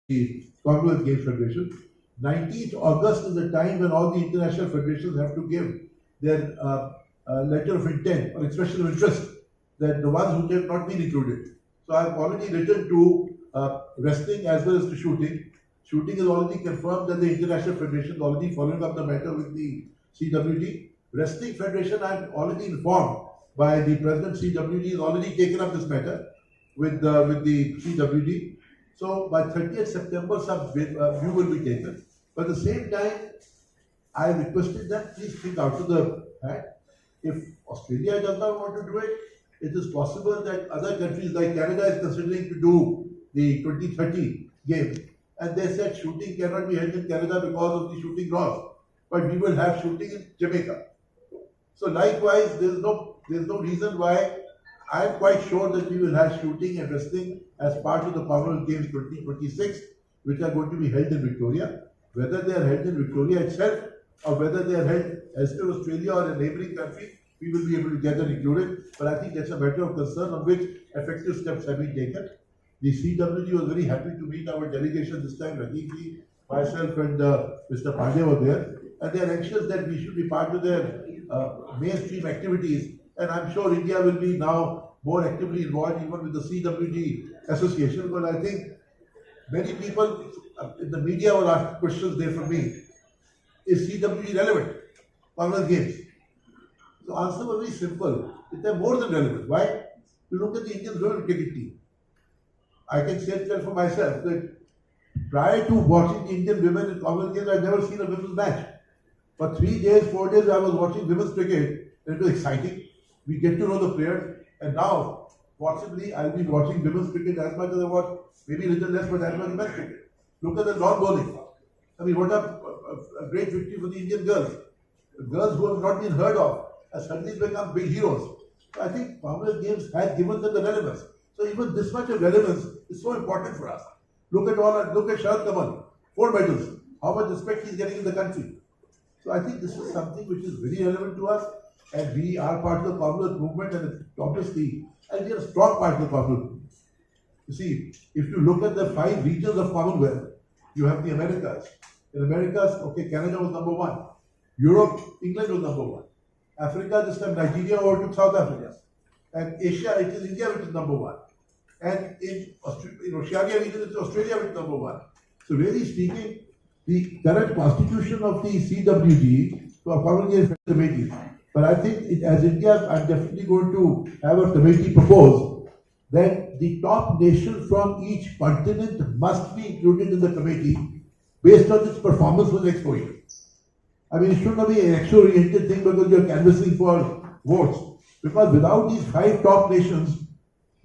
the Commonwealth Games Federation. 19th August is the time when all the international federations have to give their letter of intent or expression of interest that the ones who have not been included. So I've already written to wrestling as well as to shooting. Shooting is already confirmed that the international federation is already following up the matter with the CWD. Wrestling Federation, I'm already informed by the President CWD has already taken up this matter with the CWD. So by 30th September, some view will be taken. But at the same time, I requested that please think out of the hat. If Australia does not want to do it, it is possible that other countries like Canada is considering to do the 2030 games. And they said shooting cannot be held in Canada because of the shooting laws. But we will have shooting in Jamaica. So likewise, there's no reason why I'm quite sure that we will have shooting and wrestling as part of the Commonwealth Games 2026, which are going to be held in Victoria. Whether they are held in Victoria itself or whether they are held elsewhere, Australia or a neighbouring country, we will be able to get them included. But I think that's a matter of concern on which effective steps have been taken. The CWG was very happy to meet our delegation this time. Rajiv, myself and Mr. Pandey were there. And they are anxious that we should be part of their mainstream activities. And I'm sure India will be now more actively involved even with the CWG association. But I think many people in the media will ask questions there from me. Is CWG relevant? Commonwealth Games. The answer was very simple. They are more than relevant. Why? You look at the Indian women cricket team. I can say that for myself that prior to watching the Indian women in Commonwealth Games, I'd never seen a women's match. For 3 days, 4 days, I was watching women's cricket. It was exciting. We get to know the players. And now, possibly, I'll be watching women's cricket as much as I watch, maybe a little less, but as much as men's cricket. Look at the long bowling. I mean, what a great victory for the Indian girls. The girls who have not been heard of have suddenly become big heroes. So I think Commonwealth Games has given them the relevance. So even this much of relevance is so important for us. Look at Sharad Kamal, 4 medals. How much respect he's getting in the country. So I think this is something which is very relevant to us, and we are part of the Commonwealth movement, and obviously, and we are a strong part of the Commonwealth movement. You see, if you look at the 5 regions of Commonwealth, you have the Americas. In Americas, okay, Canada was number 1. Europe, England was number 1. Africa, this time Nigeria overtook South Africa. And Asia, it is India which is number 1. And in Oceania region, it is Australia which is number 1. So really speaking, the current constitution of the CWG for Commonwealth Games Committee. But I think as India, I'm definitely going to have a committee propose that the top nation from each continent must be included in the committee based on its performance for the exposure. I mean, it should not be an election-oriented thing because you're canvassing for votes. Because without these 5 top nations,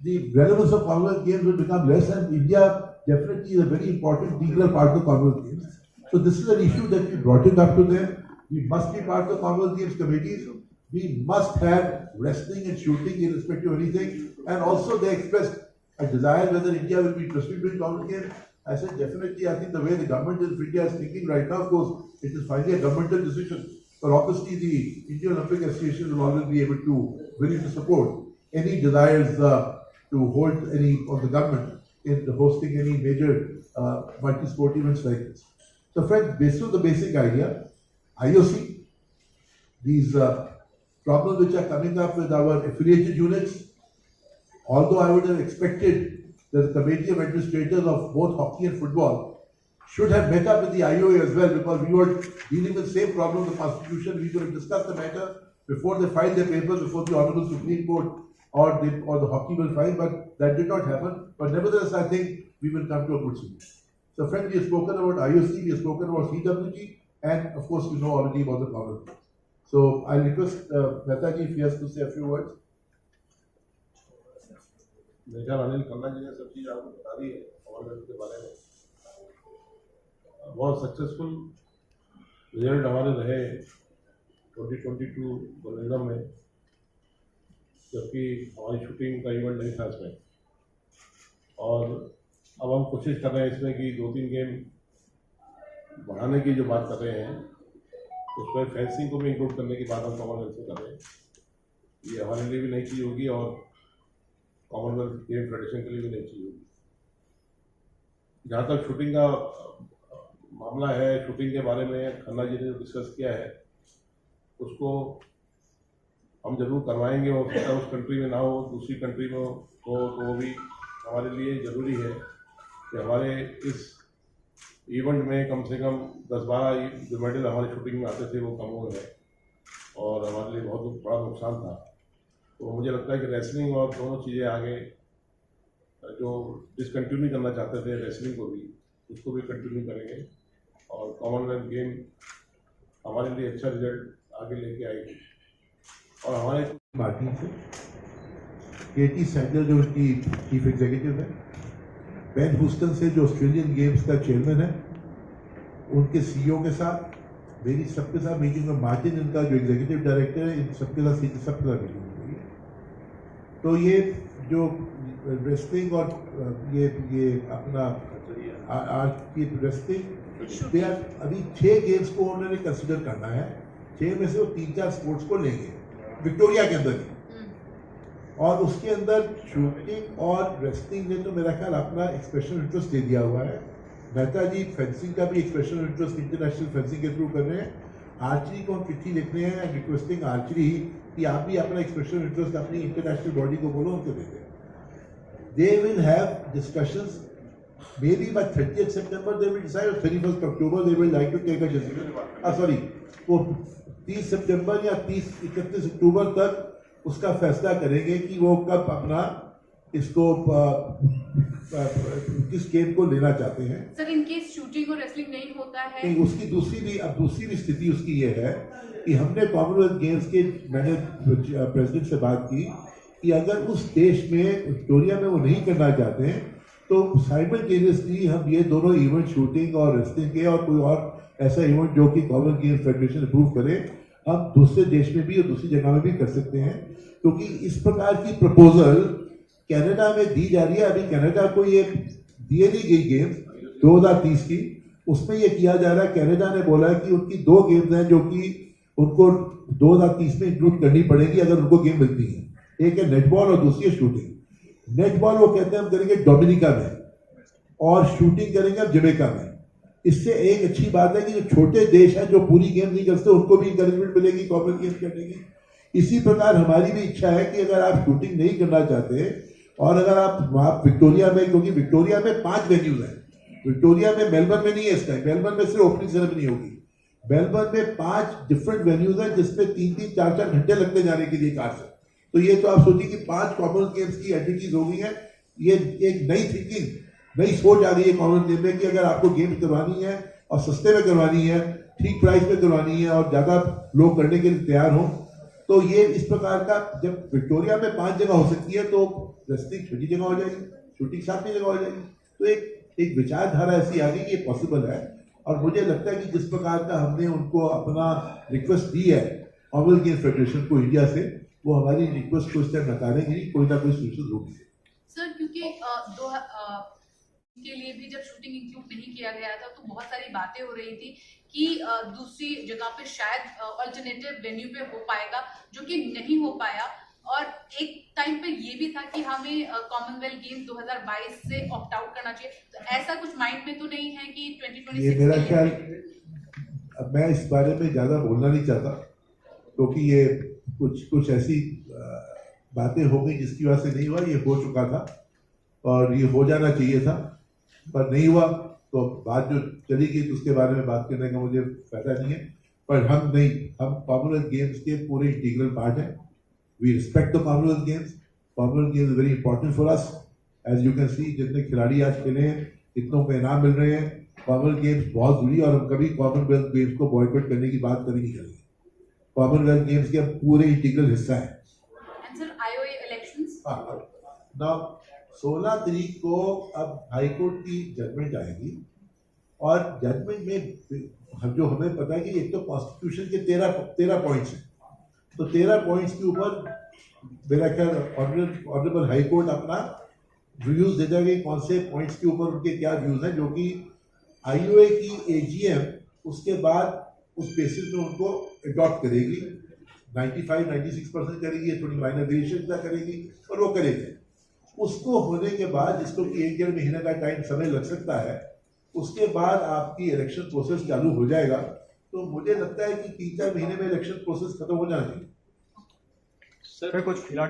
the relevance of Commonwealth Games will become less, and India definitely is a very important integral part of the Commonwealth Games. So this is an issue that we brought it up to them. We must be part of the Commonwealth Games committees. We must have wrestling and shooting in respect to anything. And also they expressed a desire whether India will be interested in Commonwealth Games. I said definitely. I think the way the government of India is thinking right now, of course, it is finally a governmental decision. But obviously the Indian Olympic Association will always be able to willing to support any desires to hold any of the government in hosting any major multi-sport events like this. So friends, based on the basic idea, IOC, these problems which are coming up with our affiliated units, although I would have expected that the committee of administrators of both hockey and football should have met up with the IOA as well, because we were dealing with the same problem of the constitution. We could have discussed the matter before they filed their papers before the Honorable Supreme Court or the hockey will file, but that did not happen. But nevertheless, I think we will come to a good solution. So friends, we have spoken about IOC, we have spoken about CWG, and of course you know already about the Commonwealth. So I request Mehta ji if he has to say a few words. Major Anil Khanna ji ने सब चीज़ आपको बता दी है Commonwealth के बारे में। बहुत successful result हमारे रहे 2022 बर्मिंघम में, जबकि हमारी शूटिंग का इवेंट नहीं था इसमें। और अब हम कोशिश कर रहे हैं इसमें कि 2-3 गेम बढ़ाने की जो बात कर रहे हैं, उसमें फेंसिंग को भी इंक्लूड करने की बात हम कॉमनवेल्थ से कर रहे हैं। ये हमारे लिए भी नई चीज़ होगी और कॉमनवेल्थ गेम फेडरेशन के लिए भी नई चीज़ होगी। जहाँ तक शूटिंग का मामला है, शूटिंग के बारे में खन्ना जी ने जो डिस्कस किया है उसको हम जरूर करवाएंगे। हो सकता है उस कंट्री में ना हो, दूसरी कंट्री में हो, तो वो भी हमारे लिए ज़रूरी है कि हमारे इस इवेंट में कम से कम 10-12 जो मेडल हमारे शूटिंग में आते थे वो कम हुए हैं और हमारे लिए बहुत बड़ा नुकसान था। तो मुझे लगता है कि रेसलिंग और दोनों चीज़ें आगे जो डिसकंटिन्यू करना चाहते थे रेसलिंग को भी, उसको भी कंटिन्यू करेंगे और कॉमनवेल्थ गेम हमारे लिए अच्छा रिजल्ट आगे लेके आएगी। और हमारे मार्टिन से केटी सैंडर जो उसकी चीफ एग्जीक्यूटिव है, बेन हुस्टन से जो ऑस्ट्रेलियन गेम्स का चेयरमैन है, उनके सीईओ के साथ मेरी सबके साथ मीटिंग में, मार्टिन इनका जो एग्जीक्यूटिव डायरेक्टर है, इन सबके साथ मीटिंग हुई है। तो ये जो रेसलिंग और ये अपना आज की रेसलिंग अभी 6 गेम्स को उन्होंने कंसिडर करना है। 6 में से वो 3-4 स्पोर्ट्स को लेंगे विक्टोरिया के अंदर ही, और उसके अंदर शूटिंग और रेसलिंग ने तो मेरा ख्याल अपना एक स्पेशल इंटरेस्ट दे दिया हुआ है। मेहता जी फेंसिंग का भी एक स्पेशल इंटरेस्ट इंटरनेशनल फेंसिंग के थ्रू कर रहे हैं। आर्चरी को हम चिट्ठी लिख रहे हैं रिक्वेस्टिंग आर्चरी कि आप भी अपना एक स्पेशल इंटरेस्ट अपनी इंटरनेशनल बॉडी को बोलो, उनको दे दें। They will have discussions maybe by 30th September they will decide, or 31st October they will like to take a decision. वो 30 सितंबर या 31 अक्टूबर तक उसका फैसला करेंगे कि वो कब अपना इसको किस गेम को लेना चाहते हैं। सर, इन केस शूटिंग और रेसलिंग नहीं होता है, नहीं, उसकी दूसरी भी स्थिति उसकी ये है कि हमने कॉमनवेल्थ गेम्स के, मैंने प्रेसिडेंट से बात की कि अगर उस देश में विक्टोरिया में वो नहीं करना चाहते हैं तो साइमल्टेनियसली हम ये दोनों इवेंट, शूटिंग और रेसलिंग के, और कोई और ऐसा इवेंट जो कि कॉमन गेम्स फेडरेशन अप्रूव करे, हम दूसरे देश में भी और दूसरी जगह में भी कर सकते हैं। क्योंकि इस प्रकार की प्रपोजल कनाडा में दी जा रही है। अभी कनाडा को ये दिए नहीं गई गेम्स 2030 की, उसमें ये किया जा रहा है, कनाडा ने बोला है कि उनकी 2 गेम्स हैं जो कि उनको 2030 में इंक्लूड करनी पड़ेगी अगर उनको गेम मिलती है। एक है नेटबॉल और दूसरी है शूटिंग। नेटबॉल वो कहते हैं हम करेंगे डोमिनिका में और शूटिंग करेंगे हम जमैका में। इससे एक अच्छी बात है कि जो छोटे देश हैं जो पूरी गेम नहीं करते उनको भी इंकरेजमेंट मिलेगी कॉमन गेम करने की। इसी प्रकार हमारी भी इच्छा है कि अगर आप शूटिंग नहीं करना चाहते और अगर आप विक्टोरिया में, क्योंकि विक्टोरिया में 5 वेन्यूज हैं, विक्टोरिया में, मेलबर्न में नहीं है इस टाइम, मेलबर्न में सिर्फ ओपनिंग सेरेमनी होगी। मेलबर्न में 5 डिफरेंट वेन्यूज हैं जिसमें 3-3, 4-4 घंटे लगते जाने के लिए कार से। तो ये तो आप सोचिए कि 5 कॉमनवेल्थ गेम्स की एंटिटीज हो गई हैं। ये एक नई थिंकिंग, नई सोच आ गई है कॉमनवेल्थ गेम में कि अगर आपको गेम करवानी है और सस्ते में करवानी है, ठीक प्राइस में करवानी है और ज़्यादा लोग करने के लिए तैयार हो, तो ये इस प्रकार का, जब विक्टोरिया में 5 जगह हो सकती है तो रेसलिंग छोटी जगह हो जाएगी, शूटिंग 7वीं जगह हो जाएगी। तो एक विचारधारा ऐसी आ गई कि ये पॉसिबल है। और मुझे लगता है कि जिस प्रकार का हमने उनको अपना रिक्वेस्ट दी है कॉमनवेल्थ गेम्स फेडरेशन को इंडिया से, वो हमारी रिक्वेस्ट को इस तरह नकारेंगे नहीं, कोई ना कोई सोल्यूशन होगी। सर, क्योंकि के लिए भी जब शूटिंग इंक्लूड नहीं किया गया था तो बहुत सारी बातें हो रही थी कि दूसरी जगह पे शायद अल्टरनेटिव वेन्यू पे हो पाएगा, जो कि नहीं हो पाया। और एक टाइम पे ये भी था कि हमें कॉमनवेल्थ गेम्स 2022 से ऑप्ट आउट करना चाहिए। तो ऐसा कुछ माइंड में तो नहीं है कि 2026 ये मेरा ख्याल, अब मैं इस बारे में ज़्यादा बोलना नहीं चाहता क्योंकि ये कुछ ऐसी बातें हो गई जिसकी वजह से नहीं हुआ। ये हो चुका था और ये हो जाना चाहिए था, पर नहीं हुआ। तो बात जो चली गई तो उसके बारे में बात करने का मुझे फायदा नहीं है। पर हम कॉमनवेल्थ गेम्स के पूरे इंटीग्रल पार्ट हैं। We respect the Commonwealth Games. Commonwealth Games very important for us. As you can see, जितने खिलाड़ी आज खेले हैं, इतनों को इनाम मिल रहे हैं। कॉमनवेल्थ गेम्स बहुत जुड़ी, और हम कभी कॉमनवेल्थ गेम्स को बॉयकॉट करने की बात कभी नहीं करेंगे। कॉमनवेल्थ गेम्स के पूरे इंटीग्रल हिस्सा है। नाउ 16 तारीख को अब हाईकोर्ट की जजमेंट आएगी और जजमेंट में जो हमें पता है कि एक तो कॉन्स्टिट्यूशन के 13 पॉइंट्स हैं, तो 13 पॉइंट्स के ऊपर मेरा ख्याल ऑनरेबल हाई कोर्ट अपना व्यूज दे जाएगी कौन से पॉइंट्स के ऊपर उनके क्या व्यूज हैं, जो कि आईओए की एजीएम उसके बाद उस बेसिस में उनको अडॉप्ट करेगी। 95-96% करेगी, थोड़ी माइनर वेरिएशन करेगी और वो करेगी। उसको होने के बाद, जिसको कि 1 महीने का टाइम समय लग सकता है, उसके बाद आपकी इलेक्शन प्रोसेस चालू हो जाएगा। तो मुझे लगता है कि 3-4 महीने में इलेक्शन प्रोसेस खत्म हो जाना चाहिए। सर कुछ खिलाड़ी